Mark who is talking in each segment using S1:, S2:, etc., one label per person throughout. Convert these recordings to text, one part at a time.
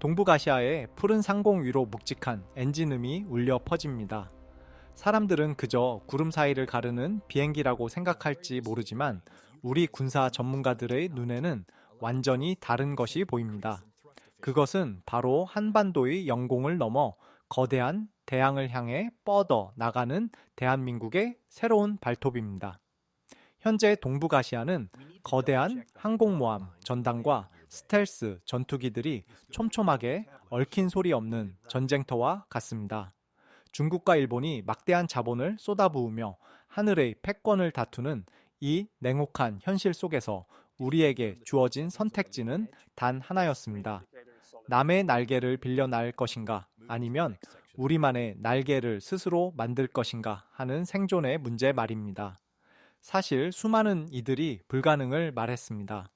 S1: 동북아시아의 푸른 상공 위로 묵직한 엔진음이 울려 퍼집니다. 사람들은 그저 구름 사이를 가르는 비행기라고 생각할지 모르지만 우리 군사 전문가들의 눈에는 완전히 다른 것이 보입니다. 그것은 바로 한반도의 영공을 넘어 거대한 대양을 향해 뻗어 나가는 대한민국의 새로운 발톱입니다. 현재 동북아시아는 거대한 항공모함 전단과 스텔스 전투기들이 촘촘하게 얽힌 소리 없는 전쟁터와 같습니다. 중국과 일본이 막대한 자본을 쏟아부으며 하늘의 패권을 다투는 이 냉혹한 현실 속에서 우리에게 주어진 선택지는 단 하나였습니다. 남의 날개를 빌려 날 것인가 아니면 우리만의 날개를 스스로 만들 것인가 하는 생존의 문제 말입니다. 사실 수많은 이들이 불가능을 말했습니다.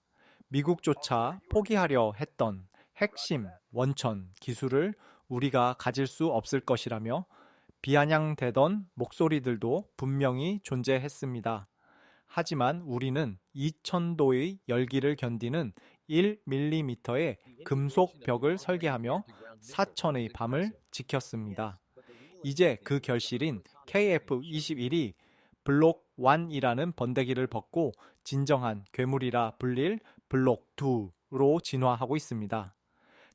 S1: 미국조차 포기하려 했던 핵심, 원천, 기술을 우리가 가질 수 없을 것이라며 비아냥대던 목소리들도 분명히 존재했습니다. 하지만 우리는 2000도의 열기를 견디는 1mm의 금속 벽을 설계하며 4000의 밤을 지켰습니다. 이제 그 결실인 KF-21이 블록 1이라는 번데기를 벗고 진정한 괴물이라 불릴 블록 2로 진화하고 있습니다.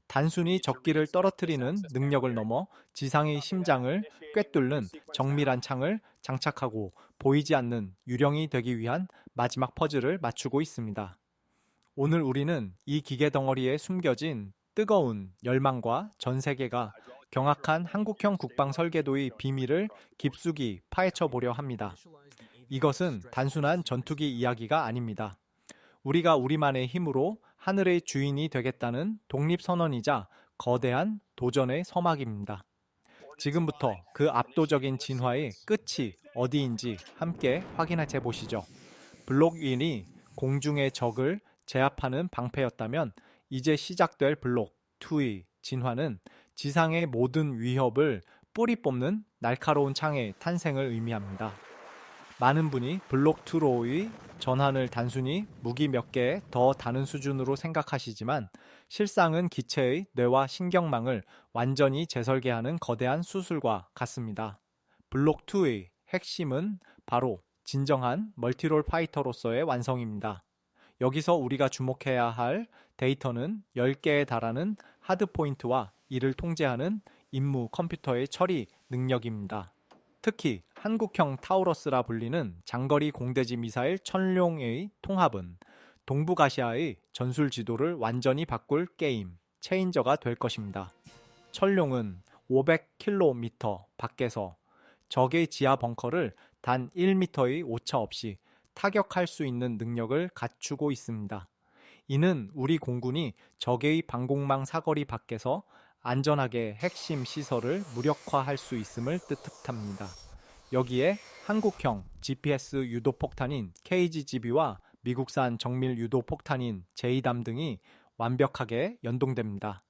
S1: 단순히 적기를 떨어뜨리는 능력을 넘어 지상의 심장을 꿰뚫는 정밀한 창을 장착하고 보이지 않는 유령이 되기 위한 마지막 퍼즐을 맞추고 있습니다. 오늘 우리는 이 기계 덩어리에 숨겨진 뜨거운 열망과 전 세계가 경악한 한국형 국방 설계도의 비밀을 깊숙이 파헤쳐 보려 합니다. 이것은 단순한 전투기 이야기가 아닙니다. 우리가 우리만의 힘으로 하늘의 주인이 되겠다는 독립선언이자 거대한 도전의 서막입니다. 지금부터 그 압도적인 진화의 끝이 어디인지 함께 확인해 보시죠. 블록 1이 공중의 적을 제압하는 방패였다면 이제 시작될 블록 2의 진화는 지상의 모든 위협을 뿌리 뽑는 날카로운 창의 탄생을 의미합니다. 많은 분이 블록 2로의 전환을 단순히 무기 몇 개 더 다는 수준으로 생각하시지만 실상은 기체의 뇌와 신경망을 완전히 재설계하는 거대한 수술과 같습니다. 블록 2의 핵심은 바로 진정한 멀티롤 파이터로서의 완성입니다. 여기서 우리가 주목해야 할 데이터는 10개에 달하는 하드포인트와 이를 통제하는 임무 컴퓨터의 처리 능력입니다. 특히 한국형 타우러스라 불리는 장거리 공대지 미사일 천룡의 통합은 동북아시아의 전술 지도를 완전히 바꿀 게임 체인저가 될 것입니다. 천룡은 500km 밖에서 적의 지하 벙커를 단 1m의 오차 없이 타격할 수 있는 능력을 갖추고 있습니다. 이는 우리 공군이 적의 방공망 사거리 밖에서 안전하게 핵심 시설을 무력화할 수 있음을 뜻합니다. 여기에 한국형 GPS 유도폭탄인 KGB와 미국산 정밀 유도폭탄인 제이담 등이 완벽하게 연동됩니다.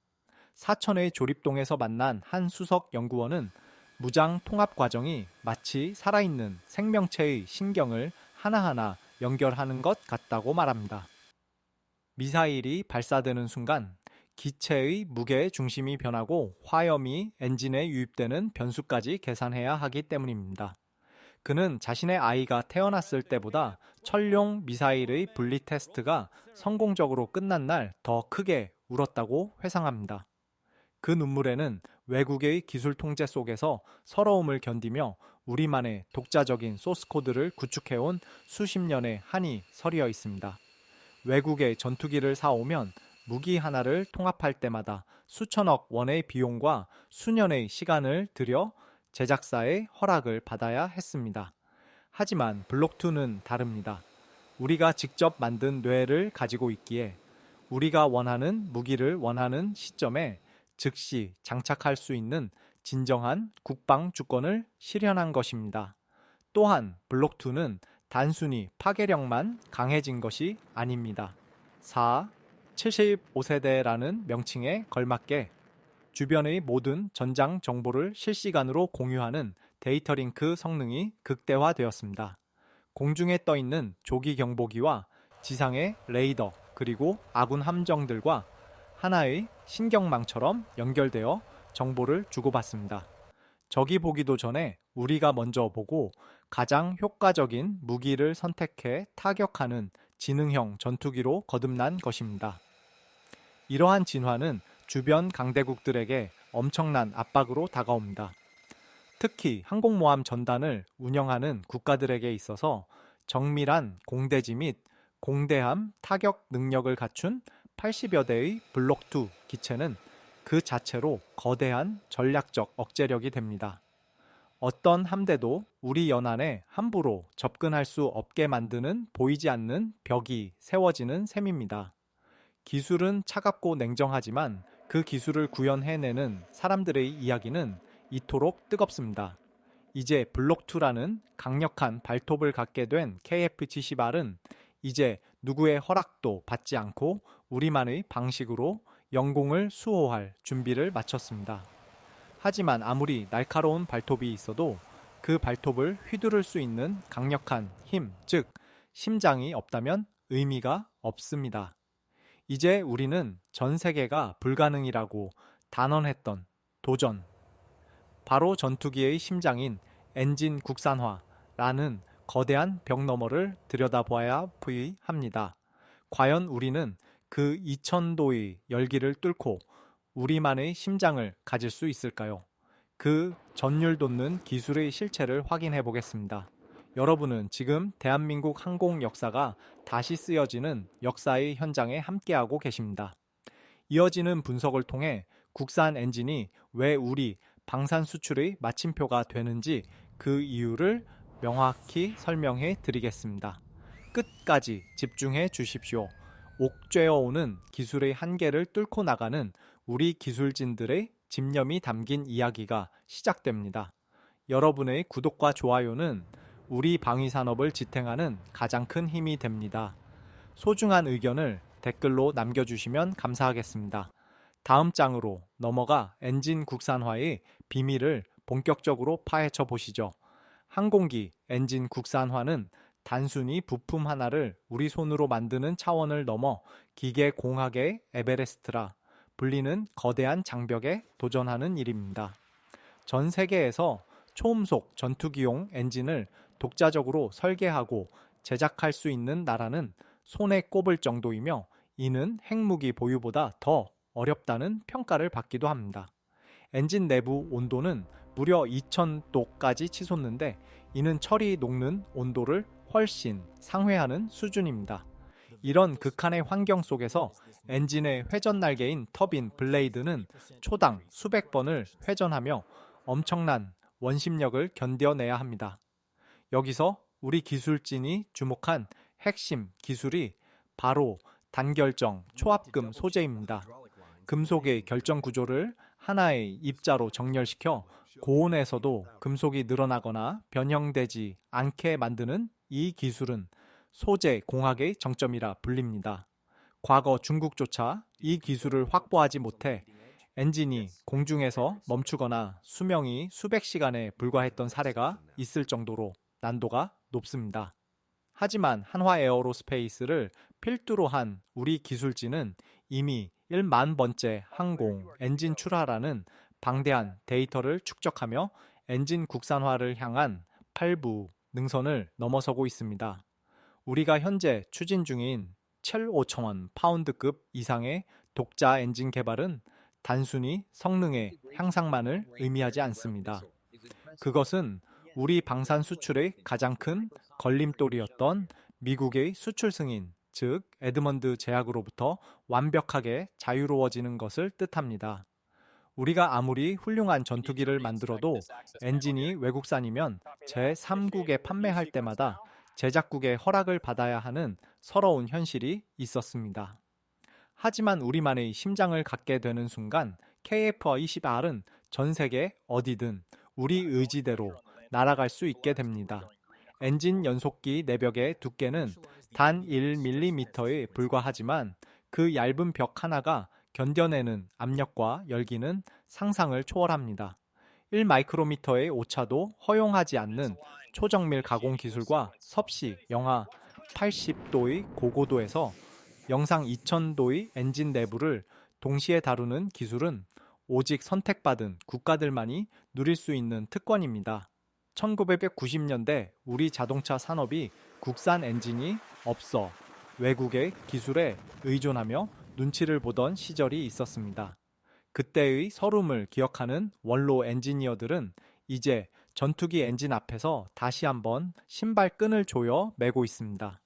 S1: 사천의 조립동에서 만난 한 수석 연구원은 무장 통합 과정이 마치 살아있는 생명체의 신경을 하나하나 연결하는 것 같다고 말합니다. 미사일이 발사되는 순간 기체의 무게 중심이 변하고 화염이 엔진에 유입되는 변수까지 계산해야 하기 때문입니다. 그는 자신의 아이가 태어났을 때보다 천룡 미사일의 분리 테스트가 성공적으로 끝난 날 더 크게 울었다고 회상합니다. 그 눈물에는 외국의 기술 통제 속에서 서러움을 견디며 우리만의 독자적인 소스코드를 구축해온 수십 년의 한이 서리어 있습니다. 외국의 전투기를 사오면 무기 하나를 통합할 때마다 수천억 원의 비용과 수년의 시간을 들여 제작사의 허락을 받아야 했습니다. 하지만 블록2는 다릅니다. 우리가 직접 만든 뇌를 가지고 있기에 우리가 원하는 무기를 원하는 시점에 즉시 장착할 수 있는 진정한 국방 주권을 실현한 것입니다. 또한 블록2는 단순히 파괴력만 강해진 것이 아닙니다. 75세대라는 명칭에 걸맞게 주변의 모든 전장 정보를 실시간으로 공유하는 데이터 링크 성능이 극대화되었습니다. 공중에 떠있는 조기 경보기와 지상의 레이더 그리고 아군 함정들과 하나의 신경망처럼 연결되어 정보를 주고받습니다. 적이 보기도 전에 우리가 먼저 보고 가장 효과적인 무기를 선택해 타격하는 지능형 전투기로 거듭난 것입니다. 이러한 진화는 주변 강대국들에게 엄청난 압박으로 다가옵니다. 특히 항공모함 전단을 운영하는 국가들에게 있어서 정밀한 공대지 및 공대함 타격 능력을 갖춘 80여 대의 블록2 기체는 그 자체로 거대한 전략적 억제력이 됩니다. 어떤 함대도 우리 연안에 함부로 접근할 수 없게 만드는 보이지 않는 벽이 세워지는 셈입니다. 기술은 차갑고 냉정하지만 그 기술을 구현해내는 사람들의 이야기는 이토록 뜨겁습니다. 이제 블록2라는 강력한 발톱을 갖게 된 KF-70R은 이제 누구의 허락도 받지 않고 우리만의 방식으로 영공을 수호할 준비를 마쳤습니다. 하지만 아무리 날카로운 발톱이 있어도 그 발톱을 휘두를 수 있는 강력한 힘, 즉 심장이 없다면 의미가 없습니다. 이제 우리는 전 세계가 불가능이라고 단언했던 도전, 바로 전투기의 심장인 엔진 국산화라는 거대한 벽 너머를 들여다봐야 합니다. 과연 우리는 그 2000도의 열기를 뚫고 우리만의 심장을 가질 수 있을까요? 그 전율 돋는 기술의 실체를 확인해 보겠습니다. 여러분은 지금 대한민국 항공 역사가 다시 쓰여지는 역사의 현장에 함께하고 계십니다. 이어지는 분석을 통해 국산 엔진이 왜 우리 방산 수출의 마침표가 되는지 그 이유를 명확히 설명해 드리겠습니다. 끝까지 집중해 주십시오. 옥죄어오는 기술의 한계를 뚫고 나가는 우리 기술진들의 집념이 담긴 이야기가 시작됩니다. 여러분의 구독과 좋아요는 우리 방위산업을 지탱하는 가장 큰 힘이 됩니다. 소중한 의견을 댓글로 남겨주시면 감사하겠습니다. 다음 장으로 넘어가 엔진 국산화의 비밀을 본격적으로 파헤쳐 보시죠. 항공기 엔진 국산화는 단순히 부품 하나를 우리 손으로 만드는 차원을 넘어 기계공학의 에베레스트라 불리는 거대한 장벽에 도전하는 일입니다. 전 세계에서 초음속 전투기용 엔진을 독자적으로 설계하고 제작할 수 있는 나라는 손에 꼽을 정도이며 이는 핵무기 보유보다 더 어렵다는 평가를 받기도 합니다. 엔진 내부 온도는 무려 2000도까지 치솟는데 이는 철이 녹는 온도를 훨씬 상회하는 수준입니다. 이런 극한의 환경 속에서 엔진의 회전 날개인 터빈 블레이드는 초당 수백 번을 회전하며 엄청난 원심력을 견뎌내야 합니다. 여기서 우리 기술진이 주목한 핵심 기술이 바로 단결정 초합금 소재입니다. 금속의 결정 구조를 하나의 입자로 정렬시켜 고온에서도 금속이 늘어나거나 변형되지 않게 만드는 이 기술은 소재 공학의 정점이라 불립니다. 과거 중국조차 이 기술을 확보하지 못해 엔진이 공중에서 멈추거나 수명이 수백 시간에 불과했던 사례가 있을 정도로 난도가 높습니다. 하지만 한화 에어로스페이스를 필두로 한 우리 기술진은 이미 1만 번째 항공 엔진 출하라는 방대한 데이터를 축적하며 엔진 국산화를 향한 8부 능선을 넘어서고 있습니다. 우리가 현재 추진 중인 7,5천원 파운드급 이상의 독자 엔진 개발은 단순히 성능의 향상만을 의미하지 않습니다. 그것은 우리 방산 수출의 가장 큰 걸림돌이었던 미국의 수출 승인, 즉 에드먼드 제약으로부터 완벽하게 자유로워지는 것을 뜻합니다. 우리가 아무리 훌륭한 전투기를 만들어도 엔진이 외국산이면 제3국에 판매할 때마다 제작국의 허락을 받아야 하는 서러운 현실이 있었습니다. 하지만 우리만의 심장을 갖게 되는 순간 KF-20R은 전 세계 어디든 우리 의지대로 날아갈 수 있게 됩니다. 엔진 연속기 내벽의 두께는 단 1mm에 불과하지만 그 얇은 벽 하나가 견뎌내는 압력과 열기는 상상을 초월합니다. 1마이크로미터의 오차도 허용하지 않는 초정밀 가공 기술과 섭씨 영하 80도의 고고도에서 영상 2000도의 엔진 내부를 동시에 다루는 기술은 오직 선택받은 국가들만이 누릴 수 있는 특권입니다. 1990년대 우리 자동차 산업이 국산 엔진이 없어 외국의 기술에 의존하며 눈치를 보던 시절이 있었습니다. 그때의 서름을 기억하는 원로 엔지니어들은 이제 전투기 엔진 앞에서 다시 한번 신발끈을 조여 매고 있습니다.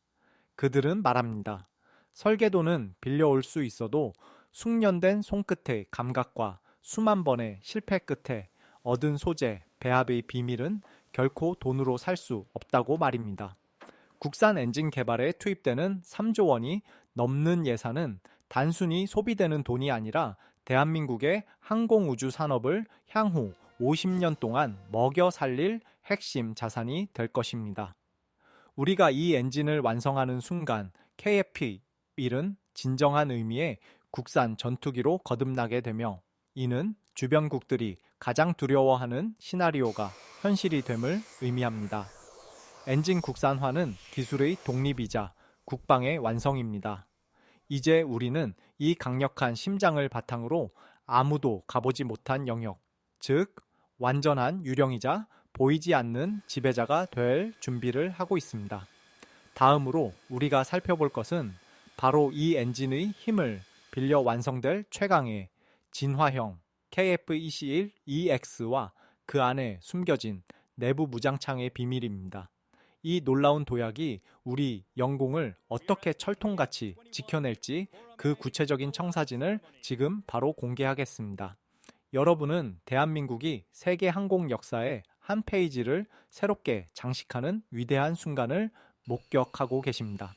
S1: 그들은 말합니다. 설계도는 빌려올 수 있어도 숙련된 손끝의 감각과 수만 번의 실패 끝에 얻은 소재, 배합의 비밀은 결코 돈으로 살 수 없다고 말입니다. 국산 엔진 개발에 투입되는 3조 원이 넘는 예산은 단순히 소비되는 돈이 아니라 대한민국의 항공우주 산업을 향후 50년 동안 먹여 살릴 핵심 자산이 될 것입니다. 우리가 이 엔진을 완성하는 순간 KF-1은 진정한 의미의 국산 전투기로 거듭나게 되며 이는 주변국들이 가장 두려워하는 시나리오가 현실이 됨을 의미합니다. 엔진 국산화는 기술의 독립이자 국방의 완성입니다. 이제 우리는 이 강력한 심장을 바탕으로 아무도 가보지 못한 영역, 즉 완전한 유령이자 보이지 않는 지배자가 될 준비를 하고 있습니다. 다음으로 우리가 살펴볼 것은 바로 이 엔진의 힘을 빌려 완성될 최강의 진화형 KF-21EX와 그 안에 숨겨진 내부 무장창의 비밀입니다. 이 놀라운 도약이 우리 영공을 어떻게 철통같이 지켜낼지 그 구체적인 청사진을 지금 바로 공개하겠습니다. 여러분은 대한민국이 세계 항공 역사의 한 페이지를 새롭게 장식하는 위대한 순간을 목격하고 계십니다.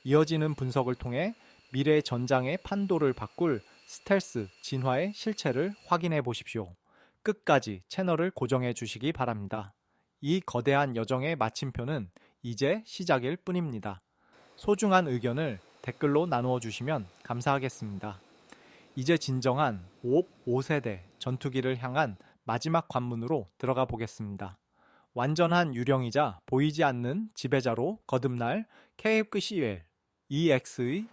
S1: 이어지는 분석을 통해 미래 전장의 판도를 바꿀 스텔스 진화의 실체를 확인해 보십시오. 끝까지 채널을 고정해 주시기 바랍니다. 이 거대한 여정의 마침표는 이제 시작일 뿐입니다. 소중한 의견을 댓글로 나누어 주시면 감사하겠습니다. 이제 진정한 5세대 전투기를 향한 마지막 관문으로 들어가 보겠습니다. 완전한 유령이자 보이지 않는 지배자로 거듭날 KF-21EX의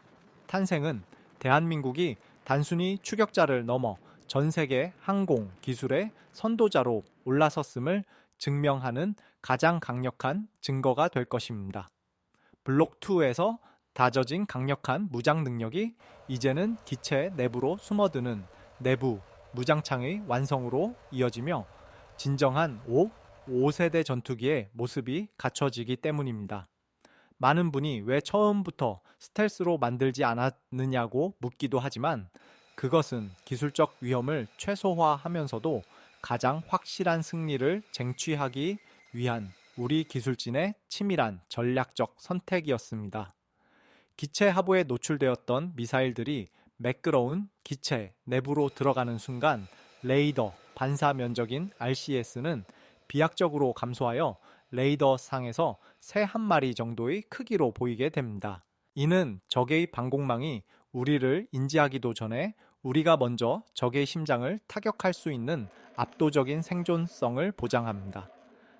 S1: 탄생은 대한민국이 단순히 추격자를 넘어 전 세계 항공 기술의 선도자로 올라섰음을 증명하는 가장 강력한 증거가 될 것입니다. 블록2에서 다져진 강력한 무장 능력이 이제는 기체 내부로 숨어드는 내부 무장창의 완성으로 이어지며 진정한 5세대 전투기의 모습이 갖춰지기 때문입니다. 많은 분이 왜 처음부터 스텔스로 만들지 않았느냐고 묻기도 하지만 그것은 기술적 위험을 최소화하면서도 가장 확실한 승리를 쟁취하기 위한 우리 기술진의 치밀한 전략적 선택이었습니다. 기체 하부에 노출되었던 미사일들이 매끄러운 기체 내부로 들어가는 순간 레이더 반사 면적인 RCS는 비약적으로 감소하여 레이더 상에서 새 한 마리 정도의 크기로 보이게 됩니다. 이는 적의 방공망이 우리를 인지하기도 전에 우리가 먼저 적의 심장을 타격할 수 있는 압도적인 생존성을 보장합니다.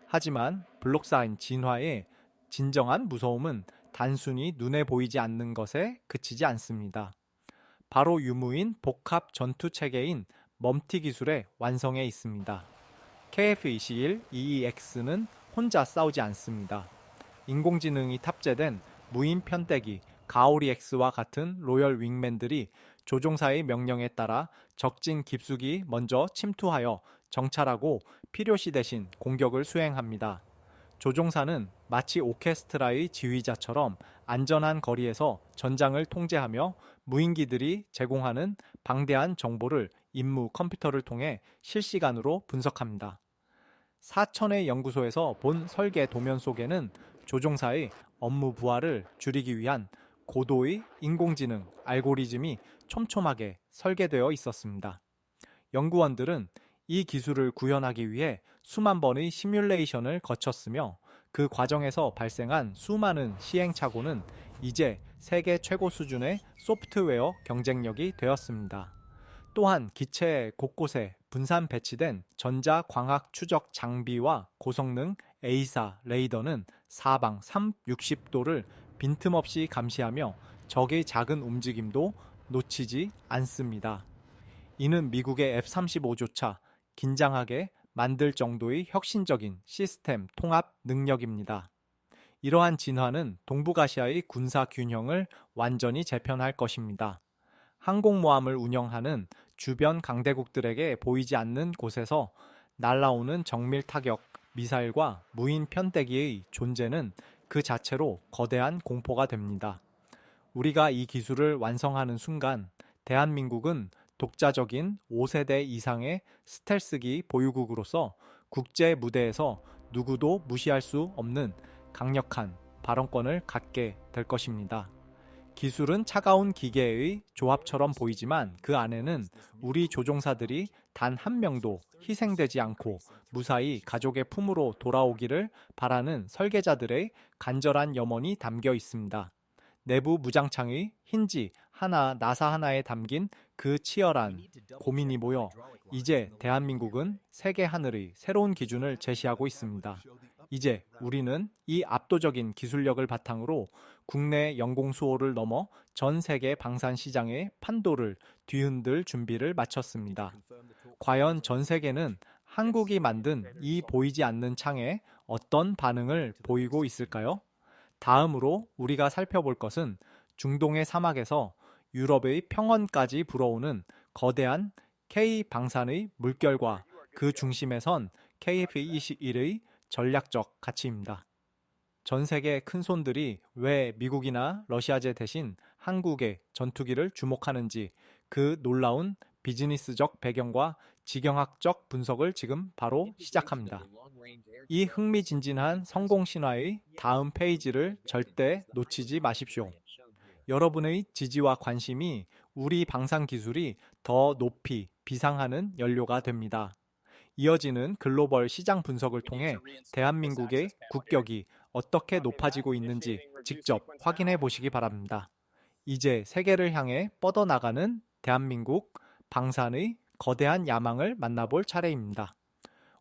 S1: 하지만 블록4인 진화의 진정한 무서움은 단순히 눈에 보이지 않는 것에 그치지 않습니다. 바로 유무인 복합 전투 체계인 멈티 기술의 완성에 있습니다. KF-21EEX는 혼자 싸우지 않습니다. 인공지능이 탑재된 무인 편대기 가오리-X와 같은 로열 윙맨들이 조종사의 명령에 따라 적진 깊숙이 먼저 침투하여 정찰하고 필요시 대신 공격을 수행합니다. 조종사는 마치 오케스트라의 지휘자처럼 안전한 거리에서 전장을 통제하며 무인기들이 제공하는 방대한 정보를 임무 컴퓨터를 통해 실시간으로 분석합니다. 사천의 연구소에서 본 설계 도면 속에는 조종사의 업무 부하를 줄이기 위한 고도의 인공지능 알고리즘이 촘촘하게 설계되어 있었습니다. 연구원들은 이 기술을 구현하기 위해 수만 번의 시뮬레이션을 거쳤으며 그 과정에서 발생한 수많은 시행착오는 이제 세계 최고 수준의 소프트웨어 경쟁력이 되었습니다. 또한 기체 곳곳에 분산 배치된 전자광학 추적 장비와 고성능 A사 레이더는 사방 360도를 빈틈없이 감시하며 적의 작은 움직임도 놓치지 않습니다. 이는 미국의 F-35조차 긴장하게 만들 정도의 혁신적인 시스템 통합 능력입니다. 이러한 진화는 동북아시아의 군사 균형을 완전히 재편할 것입니다. 항공모함을 운영하는 주변 강대국들에게 보이지 않는 곳에서 날아오는 정밀 타격 미사일과 무인 편대기의 존재는 그 자체로 거대한 공포가 됩니다. 우리가 이 기술을 완성하는 순간 대한민국은 독자적인 5세대 이상의 스텔스기 보유국으로서 국제 무대에서 누구도 무시할 수 없는 강력한 발언권을 갖게 될 것입니다. 기술은 차가운 기계의 조합처럼 보이지만 그 안에는 우리 조종사들이 단 한 명도 희생되지 않고 무사히 가족의 품으로 돌아오기를 바라는 설계자들의 간절한 염원이 담겨 있습니다. 내부 무장창의 힌지 하나, 나사 하나에 담긴 그 치열한 고민이 모여 이제 대한민국은 세계 하늘의 새로운 기준을 제시하고 있습니다. 이제 우리는 이 압도적인 기술력을 바탕으로 국내 영공수호를 넘어 전 세계 방산 시장의 판도를 뒤흔들 준비를 마쳤습니다. 과연 전 세계는 한국이 만든 이 보이지 않는 창에 어떤 반응을 보이고 있을까요? 다음으로 우리가 살펴볼 것은 중동의 사막에서 유럽의 평원까지 불어오는 거대한 K-방산의 물결과 그 중심에 선 KF-21의 전략적 가치입니다. 전 세계 큰손들이 왜 미국이나 러시아제 대신 한국의 전투기를 주목하는지 그 놀라운 비즈니스적 배경과 지경학적 분석을 지금 바로 시작합니다. 이 흥미진진한 성공 신화의 다음 페이지를 절대 놓치지 마십시오. 여러분의 지지와 관심이 우리 방산 기술이 더 높이 비상하는 연료가 됩니다. 이어지는 글로벌 시장 분석을 통해 대한민국의 국격이 어떻게 높아지고 있는지 직접 확인해 보시기 바랍니다. 이제 세계를 향해 뻗어나가는 대한민국 방산의 거대한 야망을 만나볼 차례입니다.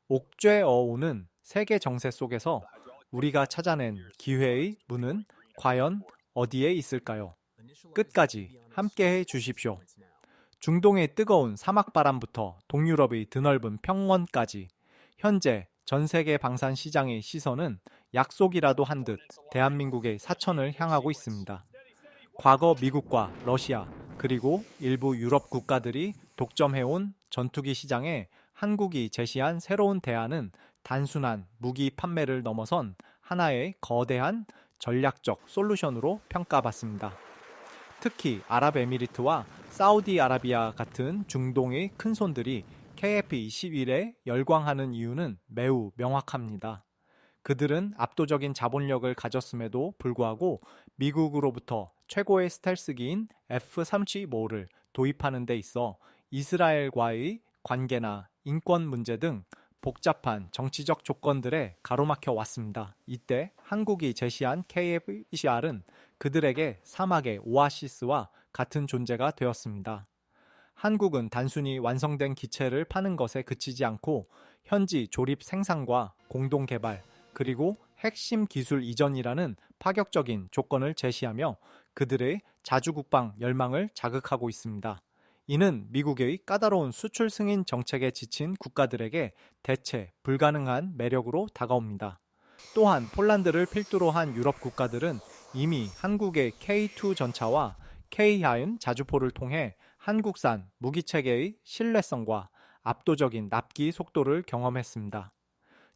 S1: 옥죄어오는 세계 정세 속에서 우리가 찾아낸 기회의 문은 과연 어디에 있을까요? 끝까지 함께해 주십시오. 중동의 뜨거운 사막바람부터 동유럽의 드넓은 평원까지 현재 전 세계 방산 시장의 시선은 약속이라도 한 듯 대한민국의 사천을 향하고 있습니다. 과거 미국과 러시아 그리고 일부 유럽 국가들이 독점해온 전투기 시장에 한국이 제시한 새로운 대안은 단순한 무기 판매를 넘어선 하나의 거대한 전략적 솔루션으로 평가받습니다. 특히 아랍에미리트와 사우디아라비아 같은 중동의 큰손들이 KF-21에 열광하는 이유는 매우 명확합니다. 그들은 압도적인 자본력을 가졌음에도 불구하고 미국으로부터 최고의 스텔스기인 F-35를 도입하는 데 있어 이스라엘과의 관계나 인권 문제 등 복잡한 정치적 조건들에 가로막혀 왔습니다. 이때 한국이 제시한 KF-21은 그들에게 사막의 오아시스와 같은 존재가 되었습니다. 한국은 단순히 완성된 기체를 파는 것에 그치지 않고 현지 조립 생산과 공동 개발 그리고 핵심 기술 이전이라는 파격적인 조건을 제시하며 그들의 자주국방 열망을 자극하고 있습니다. 이는 미국의 까다로운 수출 승인 정책에 지친 국가들에게 대체 불가능한 매력으로 다가옵니다. 또한 폴란드를 필두로 한 유럽 국가들은 이미 한국의 K2 전차와 K-하인 자주포를 통해 한국산 무기체계의 신뢰성과 압도적인 납기 속도를 경험했습니다.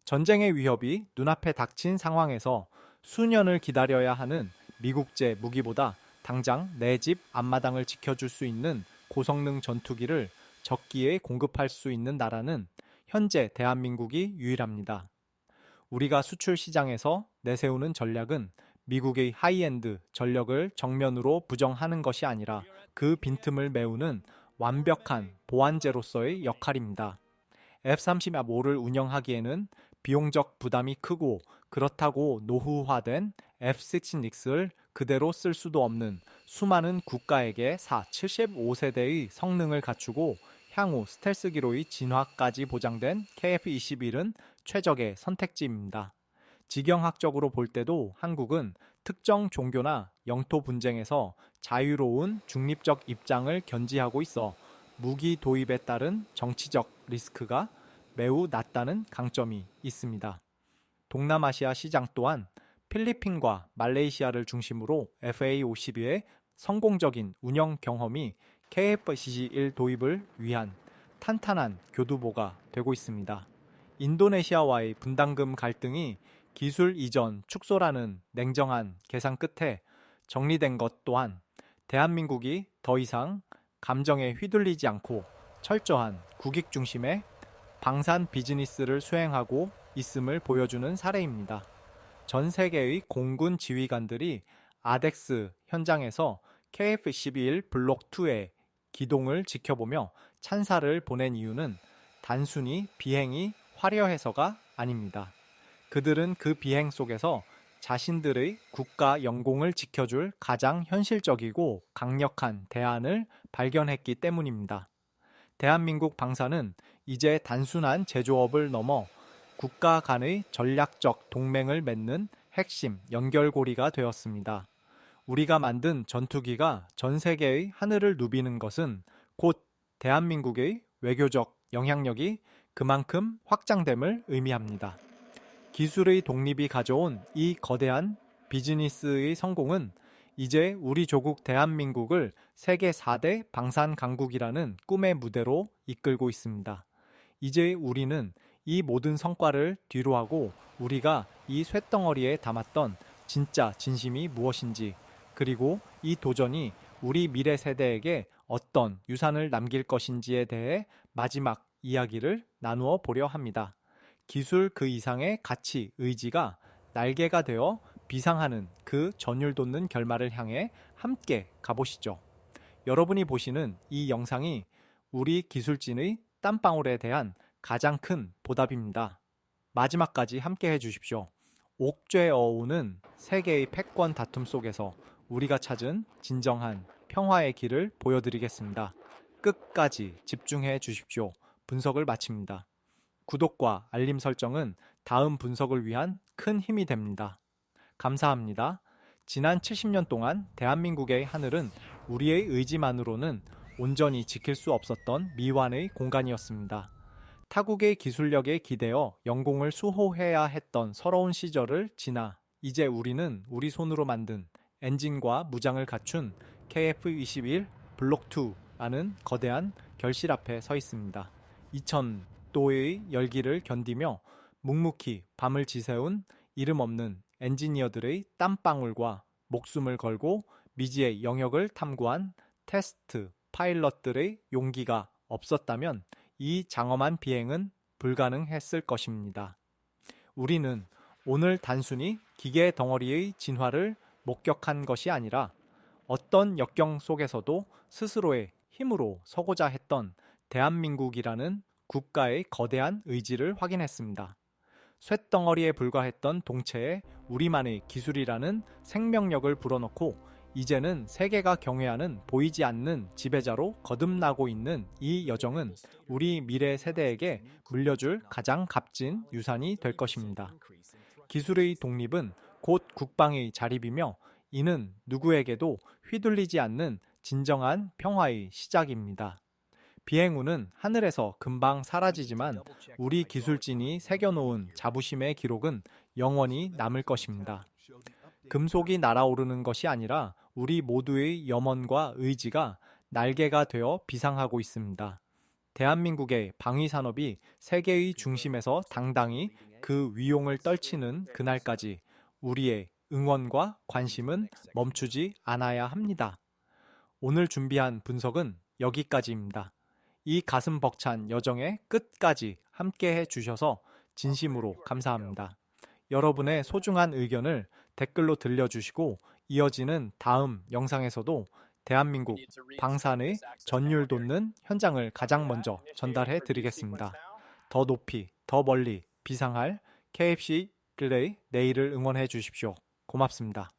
S1: 전쟁의 위협이 눈앞에 닥친 상황에서 수년을 기다려야 하는 미국제 무기보다 당장 내 집 앞마당을 지켜줄 수 있는 고성능 전투기를 적기에 공급할 수 있는 나라는 현재 대한민국이 유일합니다. 우리가 수출 시장에서 내세우는 전략은 미국의 하이엔드 전력을 정면으로 부정하는 것이 아니라 그 빈틈을 메우는 완벽한 보완제로서의 역할입니다. F-35를 운영하기에는 비용적 부담이 크고 그렇다고 노후화된 F-16을 그대로 쓸 수도 없는 수많은 국가에게 75세대의 성능을 갖추고 향후 스텔스기로의 진화까지 보장된 KF-21은 최적의 선택지입니다. 지경학적으로 볼 때도 한국은 특정 종교나 영토 분쟁에서 자유로운 중립적 입장을 견지하고 있어 무기 도입에 따른 정치적 리스크가 매우 낮다는 강점이 있습니다. 동남아시아 시장 또한 필리핀과 말레이시아를 중심으로 FA52의 성공적인 운영 경험이 KF-21 도입을 위한 탄탄한 교두보가 되고 있습니다. 인도네시아와의 분담금 갈등이 기술 이전 축소라는 냉정한 계산 끝에 정리된 것 또한 대한민국이 더 이상 감정에 휘둘리지 않고 철저한 국익 중심의 방산 비즈니스를 수행하고 있음을 보여주는 사례입니다. 전 세계의 공군 지휘관들이 아덱스 현장에서 KF-12 블록 2의 기동을 지켜보며 찬사를 보낸 이유는 단순히 비행이 화려해서가 아닙니다. 그들은 그 비행 속에서 자신들의 국가 영공을 지켜줄 가장 현실적이고 강력한 대안을 발견했기 때문입니다. 대한민국 방산은 이제 단순한 제조업을 넘어 국가 간의 전략적 동맹을 맺는 핵심 연결고리가 되었습니다. 우리가 만든 전투기가 전 세계의 하늘을 누비는 것은 곧 대한민국의 외교적 영향력이 그만큼 확장됨을 의미합니다. 기술의 독립이 가져온 이 거대한 비즈니스의 성공은 이제 우리 조국 대한민국을 세계 4대 방산 강국이라는 꿈의 무대로 이끌고 있습니다. 이제 우리는 이 모든 성과를 뒤로하고 우리가 이 쇳덩어리에 담았던 진짜 진심이 무엇인지, 그리고 이 도전이 우리 미래 세대에게 어떤 유산을 남길 것인지에 대해 마지막 이야기를 나누어 보려 합니다. 기술 그 이상의 가치, 의지가 날개가 되어 비상하는 그 전율 돋는 결말을 향해 함께 가보시죠. 여러분이 보시는 이 영상이 우리 기술진의 땀방울에 대한 가장 큰 보답입니다. 마지막까지 함께 해주십시오. 옥죄어우는 세계의 패권 다툼 속에서 우리가 찾은 진정한 평화의 길을 보여드리겠습니다. 끝까지 집중해 주십시오. 분석을 마칩니다. 구독과 알림 설정은 다음 분석을 위한 큰 힘이 됩니다. 감사합니다. 지난 70년 동안 대한민국의 하늘은 우리의 의지만으로는 온전히 지킬 수 없었던 미완의 공간이었습니다. 타국의 기술력에 기대어 영공을 수호해야 했던 서러운 시절을 지나 이제 우리는 우리 손으로 만든 엔진과 무장을 갖춘 KF-21 블록2라는 거대한 결실 앞에 서 있습니다. 2000도의 열기를 견디며 묵묵히 밤을 지새운 이름 없는 엔지니어들의 땀방울과 목숨을 걸고 미지의 영역을 탐구한 테스트 파일럿들의 용기가 없었다면 이 장엄한 비행은 불가능했을 것입니다. 우리는 오늘 단순히 기계 덩어리의 진화를 목격한 것이 아니라 어떤 역경 속에서도 스스로의 힘으로 서고자 했던 대한민국이라는 국가의 거대한 의지를 확인했습니다. 쇳덩어리에 불과했던 동체에 우리만의 기술이라는 생명력을 불어넣고 이제는 세계가 경외하는 보이지 않는 지배자로 거듭나고 있는 이 여정은 우리 미래 세대에게 물려줄 가장 값진 유산이 될 것입니다. 기술의 독립은 곧 국방의 자립이며 이는 누구에게도 휘둘리지 않는 진정한 평화의 시작입니다. 비행운은 하늘에서 금방 사라지지만 우리 기술진이 새겨놓은 자부심의 기록은 영원히 남을 것입니다. 금속이 날아오르는 것이 아니라 우리 모두의 염원과 의지가 날개가 되어 비상하고 있습니다. 대한민국의 방위산업이 세계의 중심에서 당당히 그 위용을 떨치는 그날까지 우리의 응원과 관심은 멈추지 않아야 합니다. 오늘 준비한 분석은 여기까지입니다. 이 가슴 벅찬 여정의 끝까지 함께 해주셔서 진심으로 감사합니다. 여러분의 소중한 의견을 댓글로 들려주시고 이어지는 다음 영상에서도 대한민국 방산의 전율 돋는 현장을 가장 먼저 전달해 드리겠습니다. 더 높이, 더 멀리 비상할 KFC 글레이 내일을 응원해 주십시오. 고맙습니다.